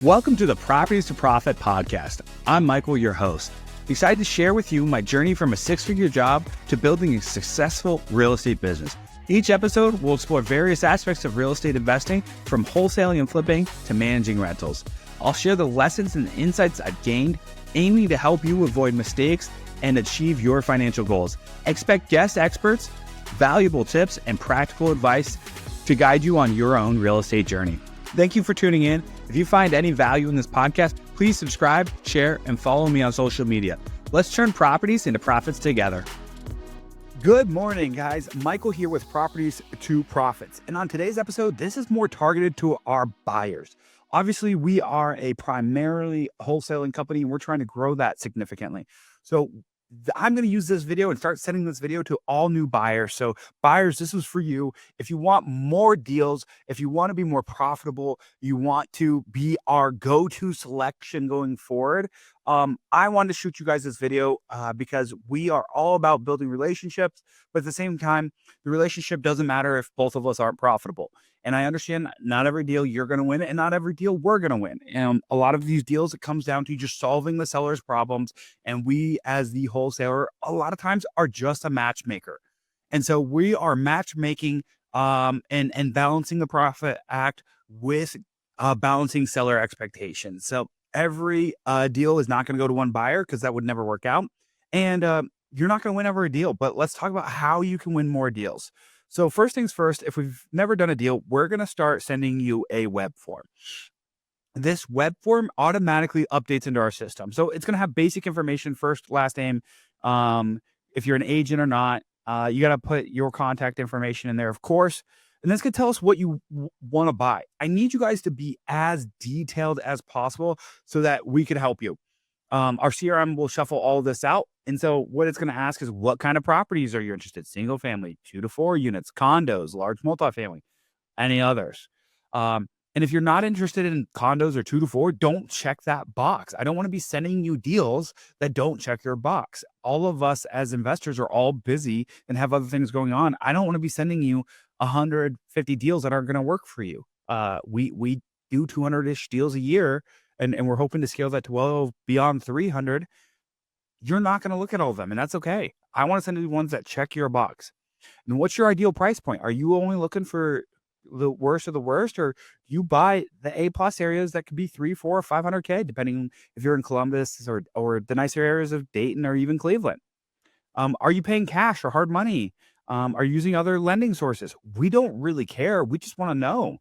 Welcome to the Properties to Profit podcast. I'm Michael, your host. Excited to share with you my journey from a six-figure job to building a successful real estate business. Each episode will explore various aspects of real estate investing, from wholesaling and flipping to managing rentals. I'll share the lessons and insights I've gained, aiming to help you avoid mistakes and achieve your financial goals. Expect guest experts, valuable tips, and practical advice to guide you on your own real estate journey. Thank you for tuning in. If you find any value in this podcast, please subscribe, share, and follow me on social media. Let's turn properties into profits together. Good morning, guys. Michael here with Properties to Profits. And on today's episode, this is more targeted to our buyers. Obviously, we are a primarily wholesaling company, and we're trying to grow that significantly. So I'm going to use this video and start sending this video to all new buyers. So buyers, this is for you. If you want more deals, if you want to be more profitable, you want to be our go-to selection going forward. I wanted to shoot you guys this video because we are all about building relationships, but at the same time, the relationship doesn't matter if both of us aren't profitable. And I understand not every deal you're going to win and not every deal we're going to win. And a lot of these deals, it comes down to just solving the seller's problems. And we, as the wholesaler, a lot of times are just a matchmaker. And so we are matchmaking and balancing the profit act with balancing seller expectations. So every deal is not going to go to one buyer because that would never work out. And you're not going to win every deal. But let's talk about how you can win more deals. So first things first, if we've never done a deal, we're going to start sending you a web form. This web form automatically updates into our system. So it's going to have basic information, first, last name, if you're an agent or not. You got to put your contact information in there, of course. And this could tell us what you want to buy. I need you guys to be as detailed as possible so that we can help you. Our CRM will shuffle all this out. And so what it's going to ask is, what kind of properties are you interested in? Single family, 2 to 4 units, condos, large multifamily, any others. And if you're not interested in condos or 2 to 4, don't check that box. I don't want to be sending you deals that don't check your box. All of us as investors are all busy and have other things going on. I don't want to be sending you 150 deals that aren't going to work for you. We do 200-ish deals a year. And we're hoping to scale that to well beyond 300. You're not going to look at all of them, and that's okay. I want to send you ones that check your box. And what's your ideal price point? Are you only looking for the worst of the worst, or you buy the A+ areas that could be 300, 400, 500K, depending if you're in Columbus or the nicer areas of Dayton or even Cleveland? Are you paying cash or hard money? Are you using other lending sources? We don't really care. We just want to know.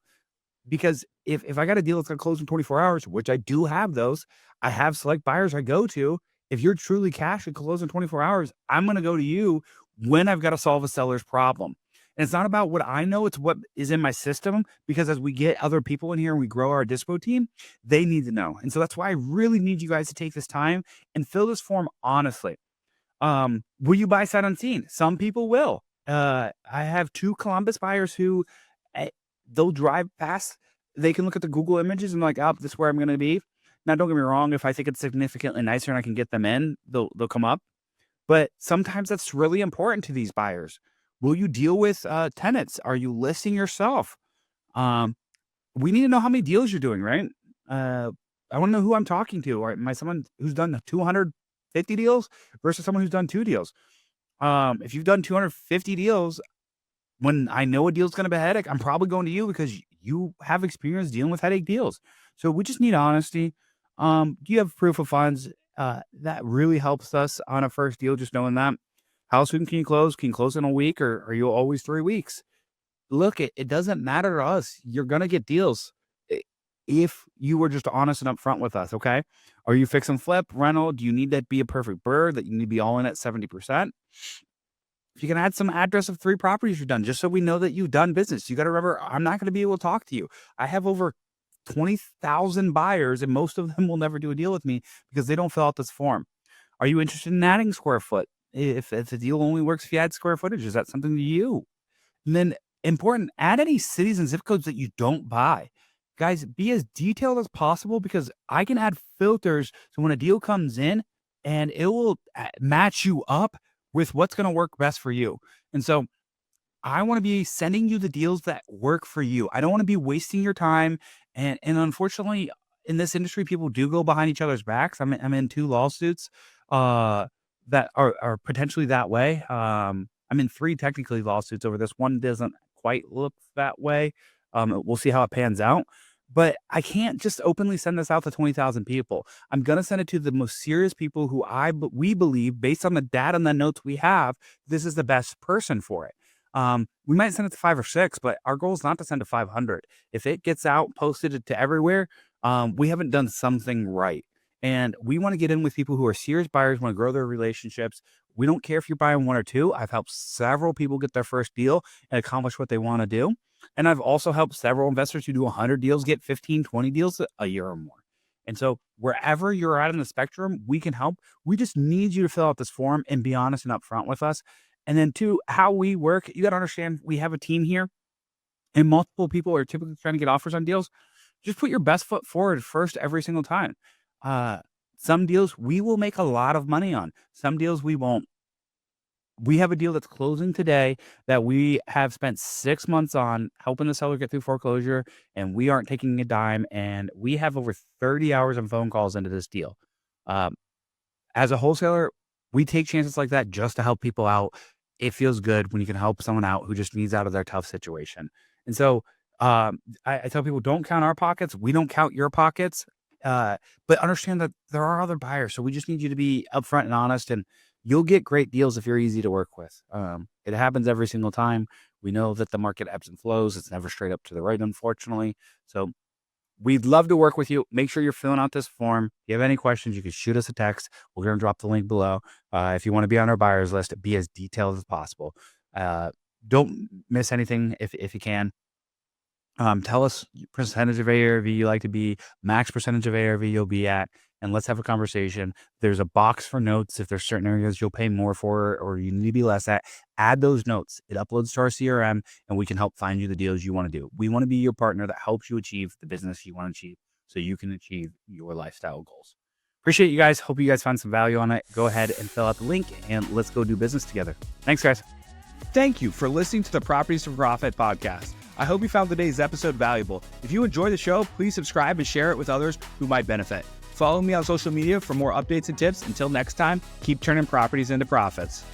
Because if I got a deal that's going to close in 24 hours, which I do have those, I have select buyers I go to. If you're truly cash and close in 24 hours, I'm going to go to you when I've got to solve a seller's problem. And it's not about what I know, it's what is in my system, because as we get other people in here and we grow our dispo team, they need to know. And so that's why I really need you guys to take this time and fill this form honestly. Will you buy sight unseen? Some people will. I have 2 Columbus buyers who they'll drive past. They can look at the Google images and like, oh, this is where I'm going to be. Now, don't get me wrong. If I think it's significantly nicer and I can get them in, they'll come up. But sometimes that's really important to these buyers. Will you deal with tenants? Are you listing yourself? We need to know how many deals you're doing, right? I want to know who I'm talking to. Or am I someone who's done 250 deals versus someone who's done 2 deals? If you've done 250 deals, when I know a deal's going to be a headache, I'm probably going to you because you have experience dealing with headache deals. So we just need honesty. Do you have proof of funds? That really helps us on a first deal, just knowing that. How soon can you close? Can you close in a week, or are you always 3 weeks? Look, it doesn't matter to us. You're going to get deals if you were just honest and upfront with us, okay? Are you fix and flip, rental? Do you need that to be a perfect bird, that you need to be all in at 70%? If you can add some address of 3 properties you've done, just so we know that you've done business. You got to remember, I'm not going to be able to talk to you. I have over 20,000 buyers, and most of them will never do a deal with me because they don't fill out this form. Are you interested in adding square foot? If the deal only works if you add square footage, is that something to you? And then important, add any cities and zip codes that you don't buy. Guys, be as detailed as possible, because I can add filters so when a deal comes in, and it will match you up with what's going to work best for you. And so I want to be sending you the deals that work for you. I don't want to be wasting your time. And unfortunately, in this industry, people do go behind each other's backs. I'm in 2 lawsuits, that are potentially that way. I'm in 3 technically lawsuits over this. One doesn't quite look that way. We'll see how it pans out, but I can't just openly send this out to 20,000 people. I'm gonna send it to the most serious people who we believe, based on the data and the notes we have, this is the best person for it. We might send it to 5 or 6, but our goal is not to send to 500. If it gets out, posted it to everywhere, we haven't done something right. And we want to get in with people who are serious buyers, want to grow their relationships. We don't care if you're buying 1 or 2. I've helped several people get their first deal and accomplish what they want to do. And I've also helped several investors who do 100 deals get 15, 20 deals a year or more. And so wherever you're at in the spectrum, we can help. We just need you to fill out this form and be honest and upfront with us. And then 2, how we work, you got to understand we have a team here and multiple people are typically trying to get offers on deals. Just put your best foot forward first every single time. Uh, some deals we will make a lot of money on. Some deals we won't. We have a deal that's closing today that we have spent 6 months on helping the seller get through foreclosure, and we aren't taking a dime. And we have over 30 hours of phone calls into this deal. Um, as a wholesaler, we take chances like that just to help people out. It feels good when you can help someone out who just needs out of their tough situation. And so I tell people, don't count our pockets. We don't count your pockets. But understand that there are other buyers. So we just need you to be upfront and honest, and you'll get great deals if you're easy to work with. It happens every single time. We know that the market ebbs and flows. It's never straight up to the right, unfortunately. So we'd love to work with you. Make sure you're filling out this form. If you have any questions, you can shoot us a text. We're going to drop the link below. If you want to be on our buyers list, be as detailed as possible. Don't miss anything if you can. Tell us percentage of ARV you like to be, max percentage of ARV you'll be at, and let's have a conversation. There's a box for notes. If there's certain areas you'll pay more for or you need to be less at, add those notes. It uploads to our CRM, and we can help find you the deals you want to do. We want to be your partner that helps you achieve the business you want to achieve so you can achieve your lifestyle goals. Appreciate you guys. Hope you guys found some value on it. Go ahead and fill out the link, and let's go do business together. Thanks, guys. Thank you for listening to the Properties for Profit podcast. I hope you found today's episode valuable. If you enjoy the show, please subscribe and share it with others who might benefit. Follow me on social media for more updates and tips. Until next time, keep turning properties into profits.